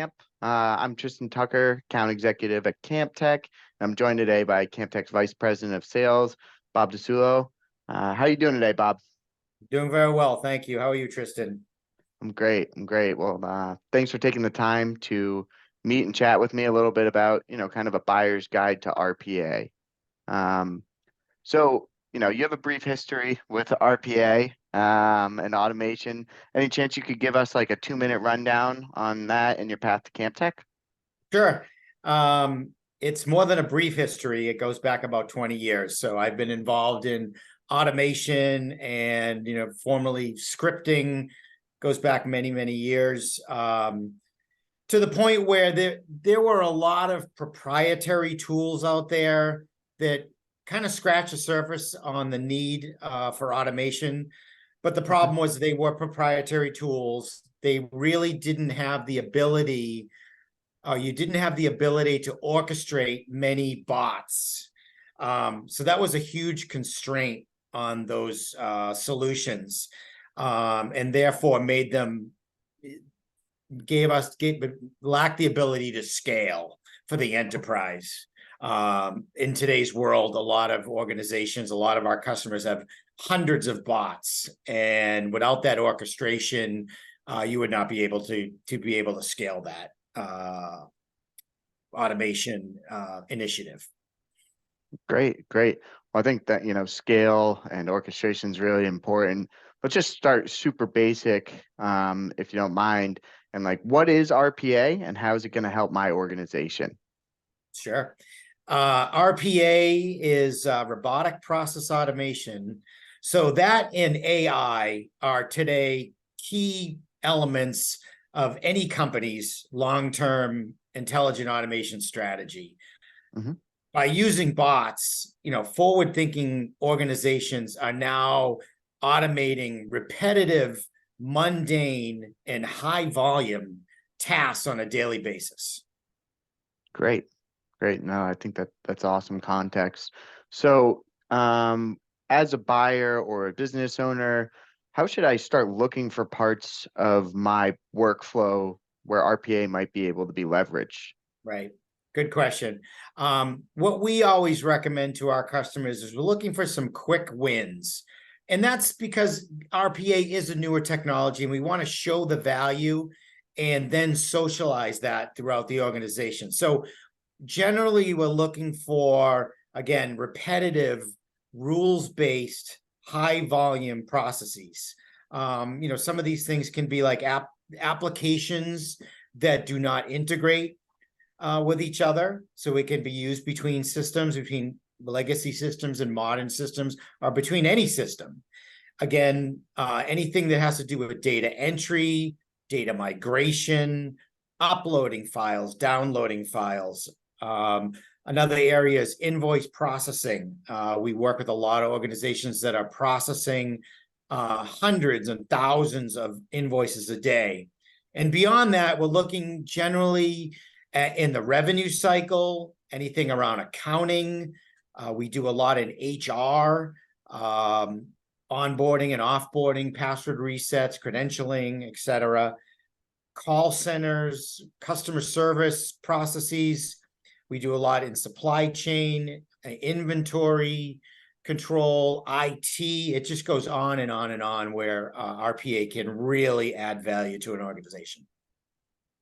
Camp. I'm Tristan Tucker, Account Executive at CampTek. I'm joined today by CampTek's Vice President of Sales, Bob DiSciullo. How are you doing today, Bob? Doing very well, thank you. How are you, Tristan? I'm great. I'm great. Well, thanks for taking the time to meet and chat with me a little bit about, kind of a buyer's guide to RPA. Um, you have a brief history with RPA and automation. Any chance you could give us like a 2-minute rundown on that and your path to CampTek? Sure. It's more than a brief history. It goes back about 20 years. So I've been involved in automation and, formerly scripting, goes back many, many years, to the point where there were a lot of proprietary tools out there that kind of scratch the surface on the need for automation. But the problem was they were proprietary tools. They really didn't have the ability, you didn't have the ability to orchestrate many bots. So that was a huge constraint on those solutions, and therefore made them, lacked the ability to scale for the enterprise. In today's world, a lot of organizations, a lot of our customers have hundreds of bots, and without that orchestration, you would not be able to scale that automation initiative. Great, great. Well, I think that, scale and orchestration is really important, but just start super basic, if you don't mind. And like, what is RPA and how is it going to help my organization? Sure. RPA is robotic process automation. So that and AI are today key elements of any company's long-term intelligent automation strategy. Mm-hmm. By using bots, forward-thinking organizations are now automating repetitive, mundane, and high-volume tasks on a daily basis. Great. Great. No, I think that's awesome context. So, as a buyer or a business owner, how should I start looking for parts of my workflow where RPA might be able to be leveraged? Right. Good question. What we always recommend to our customers is we're looking for some quick wins. And that's because RPA is a newer technology and we want to show the value and then socialize that throughout the organization. So generally, we're looking for, again, repetitive, rules-based, high-volume processes. Some of these things can be like applications that do not integrate with each other. So it can be used between systems, between legacy systems and modern systems, or between any system. Again, anything that has to do with data entry, data migration, uploading files, downloading files. Another area is invoice processing. We work with a lot of organizations that are processing hundreds and thousands of invoices a day. And beyond that, we're looking generally in the revenue cycle, anything around accounting. We do a lot in HR, onboarding and offboarding, password resets, credentialing, etc. Call centers, customer service processes. We do a lot in supply chain, inventory control, IT. It just goes on and on and on where RPA can really add value to an organization.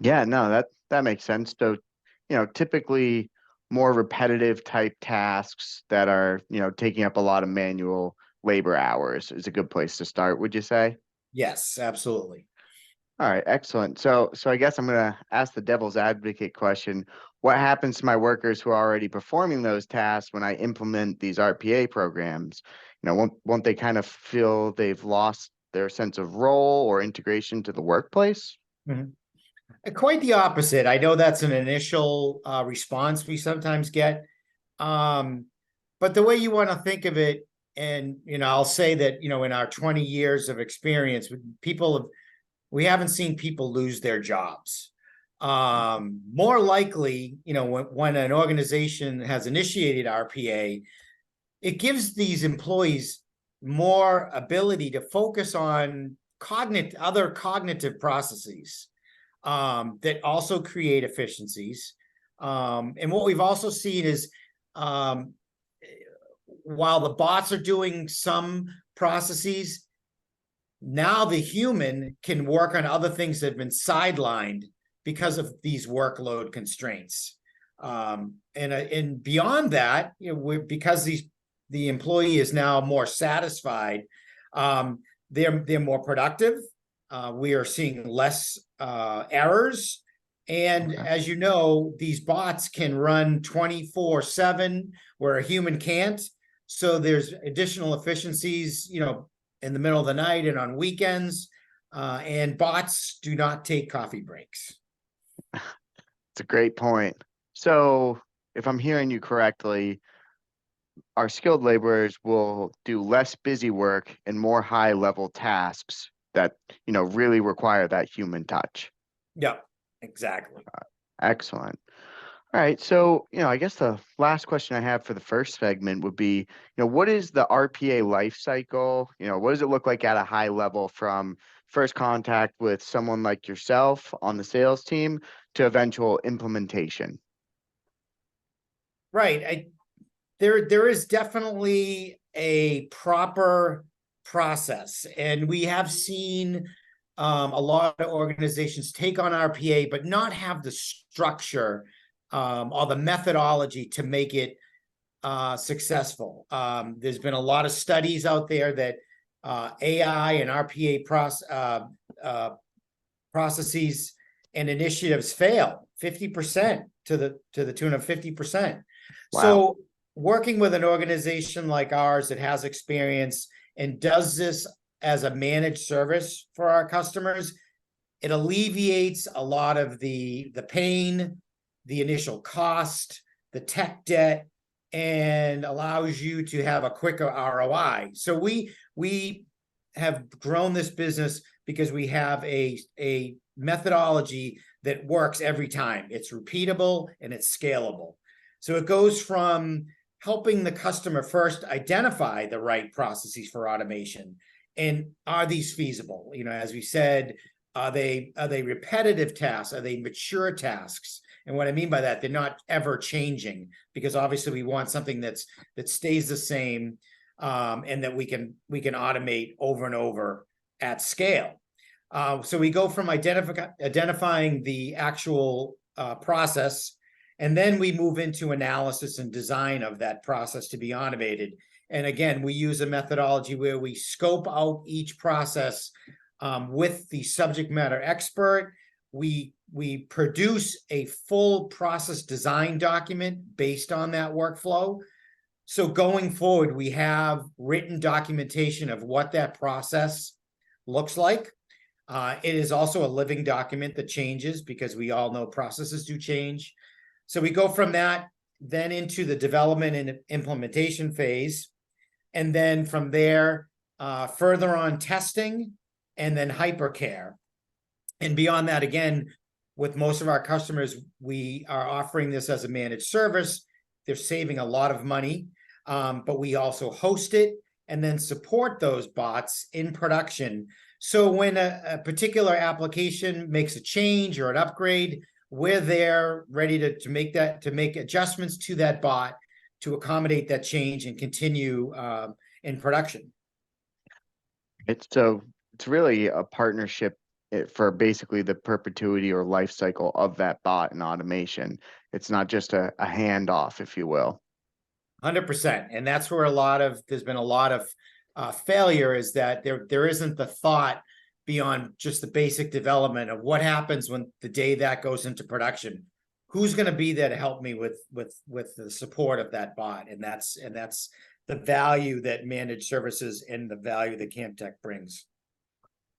Yeah, no, that makes sense. So, typically more repetitive type tasks that are, taking up a lot of manual labor hours is a good place to start, would you say? Yes, absolutely. All right, excellent. So I guess I'm going to ask the devil's advocate question. What happens to my workers who are already performing those tasks when I implement these RPA programs? Won't they kind of feel they've lost their sense of role or integration to the workplace? Mm-hmm. Quite the opposite. I know that's an initial response we sometimes get. But the way you want to think of it, and, I'll say that, in our 20 years of experience, we haven't seen people lose their jobs. More likely, when an organization has initiated RPA, it gives these employees more ability to focus on other cognitive processes. that also create efficiencies. And what we've also seen is, while the bots are doing some processes, now the human can work on other things that have been sidelined because of these workload constraints. And beyond that, because the employee is now more satisfied, they're more productive. We are seeing less errors. And as you know, these bots can run 24/7 where a human can't. So there's additional efficiencies, in the middle of the night and on weekends. And bots do not take coffee breaks. It's a great point. So if I'm hearing you correctly, our skilled laborers will do less busy work and more high level tasks that, really require that human touch. Yeah, exactly. Excellent. All right. So, I guess the last question I have for the first segment would be, what is the RPA life cycle? What does it look like at a high level from first contact with someone like yourself on the sales team to eventual implementation? Right. There is definitely a proper process, and we have seen a lot of organizations take on RPA, but not have the structure or the methodology to make it successful. There's been a lot of studies out there that AI and RPA processes and initiatives fail 50% to the tune of 50%. Wow. So working with an organization like ours that has experience and does this as a managed service for our customers, it alleviates a lot of the pain, the initial cost, the tech debt, and allows you to have a quicker ROI. So we have grown this business because we have a methodology that works every time. It's repeatable and it's scalable. So it goes from helping the customer first identify the right processes for automation. And are these feasible? As we said, are they repetitive tasks? Are they mature tasks? And what I mean by that, they're not ever changing, because obviously we want something that stays the same, and that we can automate over and over at scale. So we go from identifying the actual process, and then we move into analysis and design of that process to be automated. And again, we use a methodology where we scope out each process with the subject matter expert. We produce a full process design document based on that workflow. So going forward, we have written documentation of what that process looks like. It is also a living document that changes, because we all know processes do change. So we go from that then into the development and implementation phase. And then from there, further on testing, and then hypercare. And beyond that, again, with most of our customers, we are offering this as a managed service. They're saving a lot of money, but we also host it and then support those bots in production. So when a particular application makes a change or an upgrade, we're there ready to make adjustments to that bot to accommodate that change and continue in production. It's really a partnership for basically the perpetuity or life cycle of that bot and automation. It's not just a handoff, if you will. 100%. And that's where there's been a lot of failure, is that there isn't the thought beyond just the basic development of what happens when the day that goes into production. Who's going to be there to help me with the support of that bot? And that's the value that managed services and the value that CampTek brings.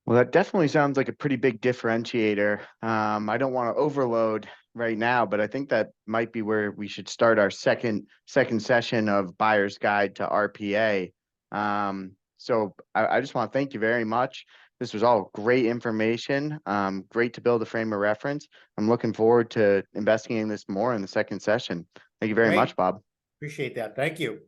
Well, that definitely sounds like a pretty big differentiator. I don't want to overload right now, but I think that might be where we should start our second session of Buyer's Guide to RPA. So I just want to thank you very much. This was all great information. Great to build a frame of reference. I'm looking forward to investigating this more in the second session. Thank you very much, Bob. Appreciate that. Thank you.